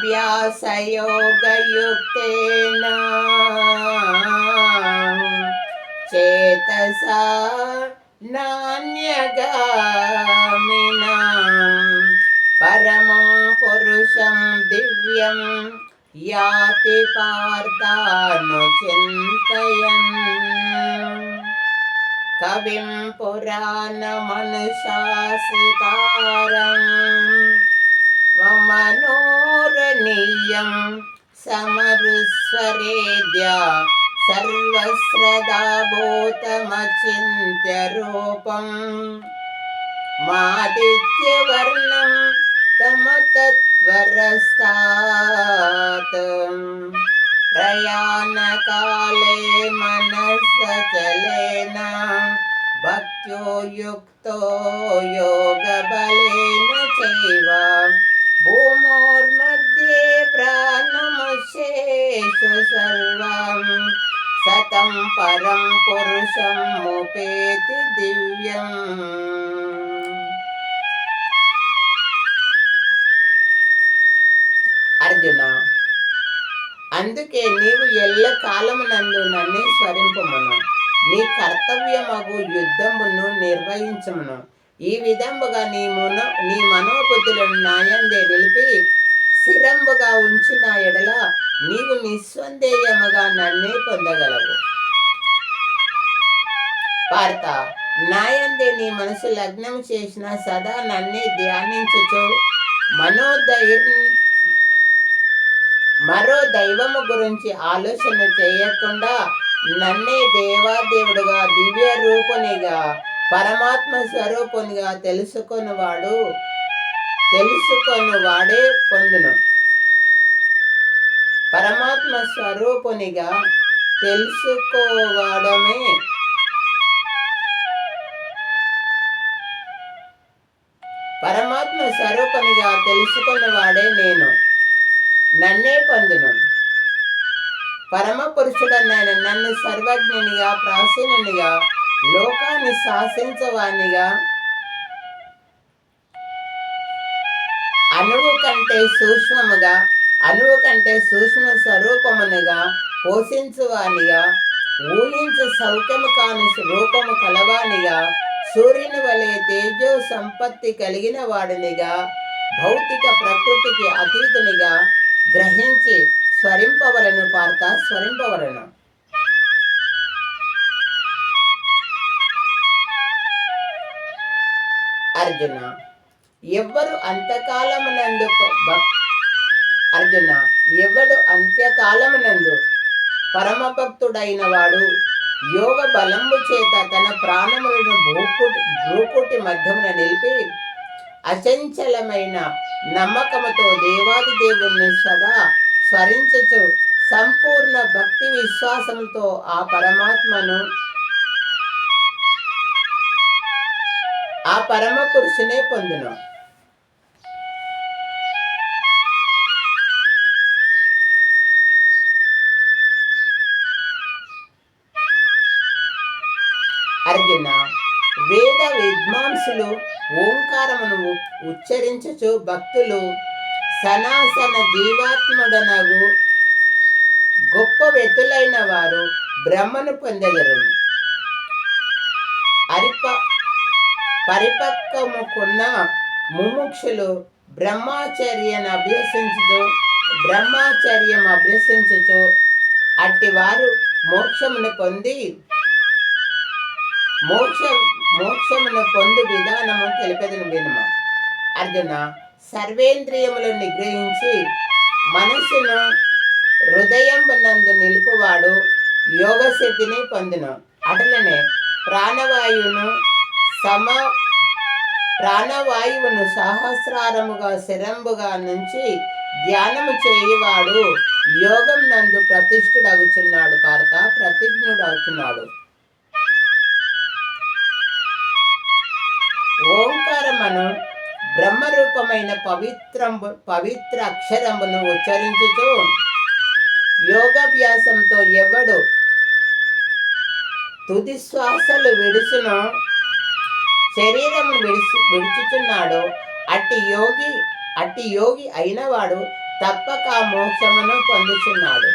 अभ्यासयोगयुक्तेन चेतसा नान्यगामिना परमं पुरुषं दिव्यं याति पार्थानुचिन्तयन् कविं पुराणमनुशासितारम् मनोरणीयं समरुस्वरेद्या सर्वस्रदाभूतमचिन्त्यरूपं मादित्यवर्णं तमतत्वरस्तात् प्रयाणकाले मनसचलेन भक्त्यो युक्तो योगबलेन चैव भूमोर्मध्ये प्राणमशेष सर्वं सतं परं पुरुषं मुपेति दिव्यम्. అర్జున, అందుకే నీవు ఎల్ల కాలమునందు నన్నే స్మరింపమును, నీ కర్తవ్యమగు యుద్ధమును నిర్వహించమును. ఈ విధముగా నీ మనోబుద్ధులను నాయందే నిలిపి స్థిరంబుగా ఉంచిన ఎడల నీవు నిస్సందేహముగా నన్నే పొందగలవు. పార్థ, నాయందే నీ మనసు లగ్నం చేసిన సదా నన్నే ధ్యానించుచు మరో దైవము గురించి ఆలోచన చేయకుండా నన్నే దేవాదేవుడుగా దివ్య రూపునిగా పరమాత్మ స్వరూపునిగా తెలుసుకొనువాడే పొందును. పరమాత్మ స్వరూపునిగా తెలుసుకున్నవాడే నేను, నన్నే పొందును. పరమ పురుషుడనైన నన్ను సర్వజ్ఞునిగా, ప్రాచీనునిగా, లోకాన్ని శాసించవానిగా, అణువు కంటే సూక్ష్మ స్వరూపమునుగా పోషించువానిగా, ఊహించు సౌఖ్యము కాని రూపము కలవానిగా, సూర్యుని వలె తేజో సంపత్తి కలిగిన వాడినిగా, భౌతిక ప్రకృతికి అతీతునిగా గ్రహించి స్మరింపవలను. పార్థ, స్మరింపవలను. అర్జున, ఎవడు అంత్యకాలమునందు పరమభక్తుడైన వాడు యోగ బలంబు చేత తన ప్రాణములను భ్రూకుటి మధ్యమున నిలిపి అచంచలమైన నమ్మకముతో దేవాది దేవుణ్ణి సదా స్మరించుచు సంపూర్ణ భక్తి విశ్వాసముతో ఆ పరమ పురుషునే పొందును. అర్జున, వేద విద్వాంసులు ఓంకారమును ఉచ్చరించుచు భక్తులు సనాసన జీవాత్ముడనగు గొప్ప వ్యక్తులైన వారు బ్రహ్మను పొందెదరు. పరిపక్వముకున్న ముముక్షులు బ్రహ్మచర్యం అభ్యసించుచు అట్టివారు మోక్షమును పొందు విధానము తెలిపెదను వినుము. అర్జున, సర్వేంద్రియములను నిగ్రహించి మనసును హృదయమునందు నిలుపువాడు యోగసిద్ధిని పొందును. అటులనే ప్రాణవాయువును సహస్రారముగా శరంబుగా నుంచి ధ్యానము చేయువాడు యోగం నందు ప్రతిష్ఠుడగుచున్నాడు. పార్థ, ప్రతిజ్ఞుడవుతున్నాడు. ఓంకారమును బ్రహ్మరూపమైన పవిత్ర అక్షరమును ఉచ్చరించుచు యోగాభ్యాసంతో ఎవడు తుది శ్వాసలు విడుచునో శరీరమును విడుచుచున్నాడో అట్టి యోగి అయినవాడు తప్పక మోక్షమును పొందుచున్నాడు.